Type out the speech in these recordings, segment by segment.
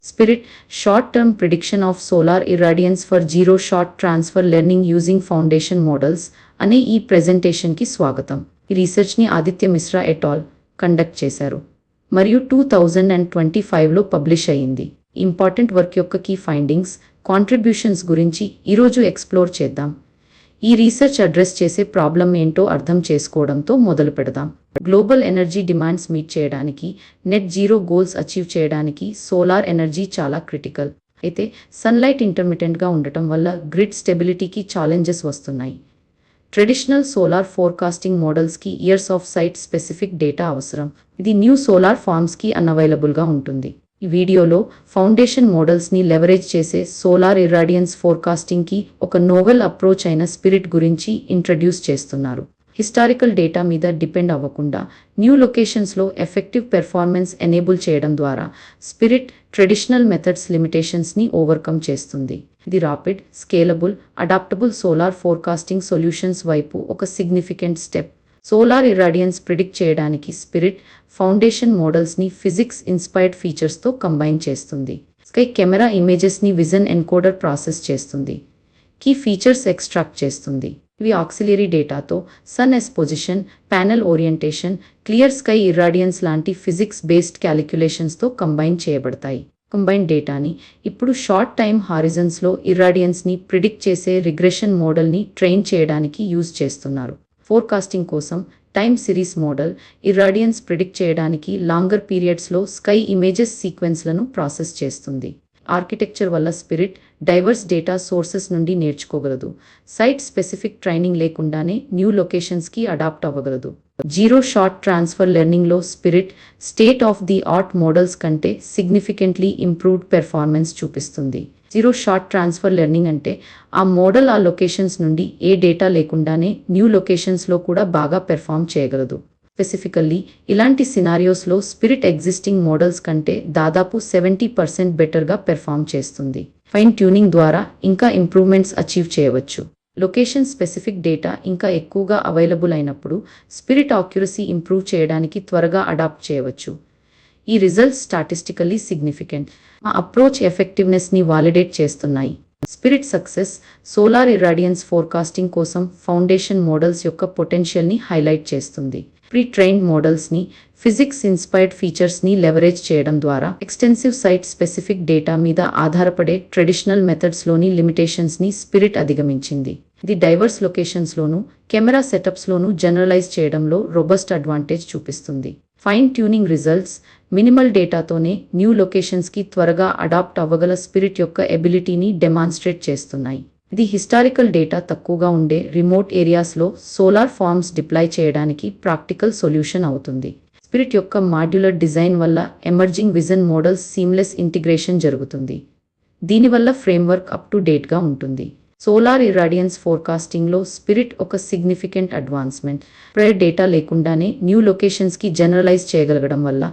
Spirit Short-Term Prediction of Solar Irradiance for Zero Shot Transfer Learning Using Foundation Models అనే ఈ ప్రెజెంటేషన్కి స్వాగతం. ఈ రీసెర్చ్ని Aditya Mishra atoll conduct చేశారు మరియు 2025లో పబ్లిష్ అయ్యింది. ఇంపార్టెంట్ వర్క్ యొక్క కీ ఫైండింగ్స్, కాంట్రిబ్యూషన్స్ గురించి ఈరోజు ఎక్స్ప్లోర్ చేద్దాం. ఈ రీసెర్చ్ అడ్రస్ చేసే ప్రాబ్లం ఏంటో అర్థం చేసుకోవడంతో మొదలు పెడదాం. గ్లోబల్ ఎనర్జీ డిమాండ్స్ మీట్ చేయడానికి, నెట్ జీరో గోల్స్ అచీవ్ చేయడానికి సోలార్ ఎనర్జీ చాలా క్రిటికల్. అయితే సన్లైట్ ఇంటర్మిటెంట్గా ఉండటం వల్ల గ్రిడ్ స్టెబిలిటీకి ఛాలెంజెస్ వస్తున్నాయి. ట్రెడిషనల్ సోలార్ ఫోర్కాస్టింగ్ మోడల్స్కి years of site specific data అవసరం. ఇది న్యూ సోలార్ ఫార్మ్స్కి అన్అవైలబుల్గా ఉంటుంది. ఈ వీడియోలో ఫౌండేషన్ మోడల్స్ని లెవరేజ్ చేసే సోలార్ ఇర్రాడియన్స్ ఫోర్కాస్టింగ్కి ఒక నోవెల్ అప్రోచ్ అయిన స్పిరిట్ గురించి ఇంట్రడ్యూస్ చేస్తున్నారు. హిస్టారికల్ డేటా మీద డిపెండ్ అవ్వకుండా న్యూ లొకేషన్స్లో ఎఫెక్టివ్ పెర్ఫార్మెన్స్ ఎనేబుల్ చేయడం ద్వారా స్పిరిట్ ట్రెడిషనల్ మెథడ్స్ లిమిటేషన్స్ని ఓవర్కమ్ చేస్తుంది. ఇది rapid, scalable, adaptable solar forecasting solutions వైపు ఒక significant step. Solar irradiance predict చేయడానికి స్పిరిట్ ఫౌండేషన్ మోడల్స్ని ఫిజిక్స్ ఇన్స్పైర్డ్ ఫీచర్స్తో కంబైన్ చేస్తుంది. స్కై కెమెరా ఇమేజెస్ని విజన్ ఎన్కోడర్ ప్రాసెస్ చేస్తుంది. కీ ఫీచర్స్ ఎక్స్ట్రాక్ట్ చేస్తుంది. ఇవి ఆక్సిలరీ డేటాతో sun's position, panel orientation, clear sky irradiance లాంటి ఫిజిక్స్ బేస్డ్ క్యాలిక్యులేషన్స్తో కంబైన్ చేయబడతాయి. కంబైన్ డేటాని ఇప్పుడు షార్ట్ టైమ్ హారిజన్స్లో ఇర్రాడియన్స్ని ప్రిడిక్ట్ చేసే రిగ్రెషన్ మోడల్ని ట్రైన్ చేయడానికి యూజ్ చేస్తున్నారు. ఫోర్కాస్టింగ్ కోసం time series model irradiance predict చేయడానికి లాంగర్ పీరియడ్స్లో స్కై ఇమేజెస్ సీక్వెన్స్లను ప్రాసెస్ చేస్తుంది. ఆర్కిటెక్చర్ వల్ల స్పిరిట్ డైవర్స్ డేటా సోర్సెస్ నుండి నేర్చుకోగలదు. సైట్ స్పెసిఫిక్ ట్రైనింగ్ లేకుండానే న్యూ లొకేషన్స్కి అడాప్ట్ అవ్వగలదు. జీరో షాట్ ట్రాన్స్ఫర్ లెర్నింగ్లో SPIRIT state of the art models కంటే సిగ్నిఫికెంట్లీ ఇంప్రూవ్డ్ పెర్ఫార్మెన్స్ చూపిస్తుంది. జీరో షాట్ ట్రాన్స్ఫర్ లెర్నింగ్ అంటే ఆ మోడల్ ఆ లొకేషన్స్ నుండి ఏ డేటా లేకుండానే న్యూ లొకేషన్స్లో కూడా బాగా పెర్ఫార్మ్ చేయగలదు. స్పెసిఫికల్లీ ఇలాంటి సినారియోస్లో స్పిరిట్ ఎగ్జిస్టింగ్ మోడల్స్ కంటే దాదాపు 70% బెటర్గా పెర్ఫార్మ్ చేస్తుంది. ఫైన్ ట్యూనింగ్ ద్వారా ఇంకా ఇంప్రూవ్మెంట్స్ అచీవ్ చేయవచ్చు. లొకేషన్ స్పెసిఫిక్ డేటా ఇంకా ఎక్కువగా అవైలబుల్ అయినప్పుడు స్పిరిట్ ఆక్యురసీ ఇంప్రూవ్ చేయడానికి త్వరగా అడాప్ట్ చేయవచ్చు. ఈ రిజల్ట్స్ స్టాటిస్టికల్లీ సిగ్నిఫికెంట్. ఆ అప్రోచ్ ఎఫెక్టివ్నెస్ని వాలిడేట్ చేస్తున్నాయి. SPIRIT success solar irradiance forecasting కోసం ఫౌండేషన్ మోడల్స్ యొక్క పొటెన్షియల్ని హైలైట్ చేస్తుంది. ప్రీ ట్రైన్డ్ మోడల్స్ని ఫిజిక్స్ ఇన్స్పైర్డ్ ఫీచర్స్ని లెవరేజ్ చేయడం ద్వారా ఎక్స్టెన్సివ్ సైట్ స్పెసిఫిక్ డేటా మీద ఆధారపడే ట్రెడిషనల్ మెథడ్స్లోని లిమిటేషన్స్ని స్పిరిట్ అధిగమించింది. ఇది డైవర్స్ లొకేషన్స్లోనూ కెమెరా సెటప్స్లోనూ జనరలైజ్ చేయడంలో రోబస్ట్ అడ్వాంటేజ్ చూపిస్తుంది. ఫైన్ ట్యూనింగ్ రిజల్ట్స్ మినిమల్ డేటాతోనే న్యూ లొకేషన్స్కి త్వరగా అడాప్ట్ అవ్వగల స్పిరిట్ యొక్క ఎబిలిటీని డెమాన్స్ట్రేట్ చేస్తున్నాయి. ఇది హిస్టారికల్ డేటా తక్కువగా ఉండే రిమోట్ ఏరియాస్లో సోలార్ ఫార్మ్స్ డిప్లాయ్ చేయడానికి ప్రాక్టికల్ సొల్యూషన్ అవుతుంది. స్పిరిట్ యొక్క మాడ్యులర్ డిజైన్ వల్ల emerging vision models seamless integration జరుగుతుంది. దీనివల్ల ఫ్రేమ్వర్క్ అప్ టు డేట్గా ఉంటుంది. సోలార్ ఇర్రాడియన్స్ ఫోర్కాస్టింగ్లో స్పిరిట్ ఒక సిగ్నిఫికెంట్ అడ్వాన్స్మెంట్. ప్రయర్ డేటా లేకుండానే న్యూ లొకేషన్స్కి జనరలైజ్ చేయగలగడం వల్ల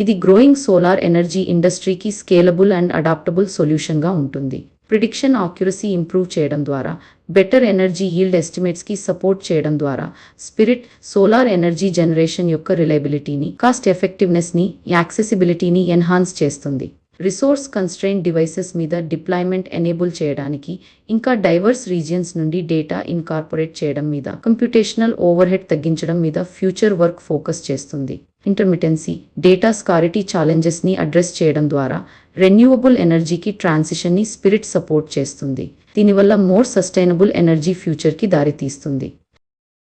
ఇది గ్రోయింగ్ సోలార్ ఎనర్జీ ఇండస్ట్రీకి స్కేలబుల్ అండ్ అడాప్టబుల్ సొల్యూషన్గా ఉంటుంది. ప్రిడిక్షన్ ఆక్యురసీ ఇంప్రూవ్ చేయడం ద్వారా, బెటర్ ఎనర్జీ యీల్డ్ ఎస్టిమేట్స్కి సపోర్ట్ చేయడం ద్వారా స్పిరిట్ సోలార్ ఎనర్జీ జనరేషన్ యొక్క రిలయబిలిటీని, కాస్ట్ ఎఫెక్టివ్నెస్ని, యాక్సెసిబిలిటీని ఎన్హాన్స్ చేస్తుంది. రిసోర్స్ కన్స్ట్రెయిన్ డివైసెస్ మీద డిప్లాయ్మెంట్ ఎనేబుల్ చేయడానికి, ఇంకా డైవర్స్ రీజియన్స్ నుండి డేటా ఇన్కార్పొరేట్ చేయడం మీద, కంప్యూటేషనల్ ఓవర్హెడ్ తగ్గించడం మీద ఫ్యూచర్ వర్క్ ఫోకస్ చేస్తుంది. ఇంటర్మిటెన్సీ, డేటా స్కారిటీ ఛాలెంజెస్ని అడ్రస్ చేయడం ద్వారా రెన్యూవబుల్ ఎనర్జీకి ట్రాన్సిషన్ని స్పిరిట్ సపోర్ట్ చేస్తుంది. దీనివల్ల మోర్ సస్టైనబుల్ ఎనర్జీ ఫ్యూచర్కి దారితీస్తుంది.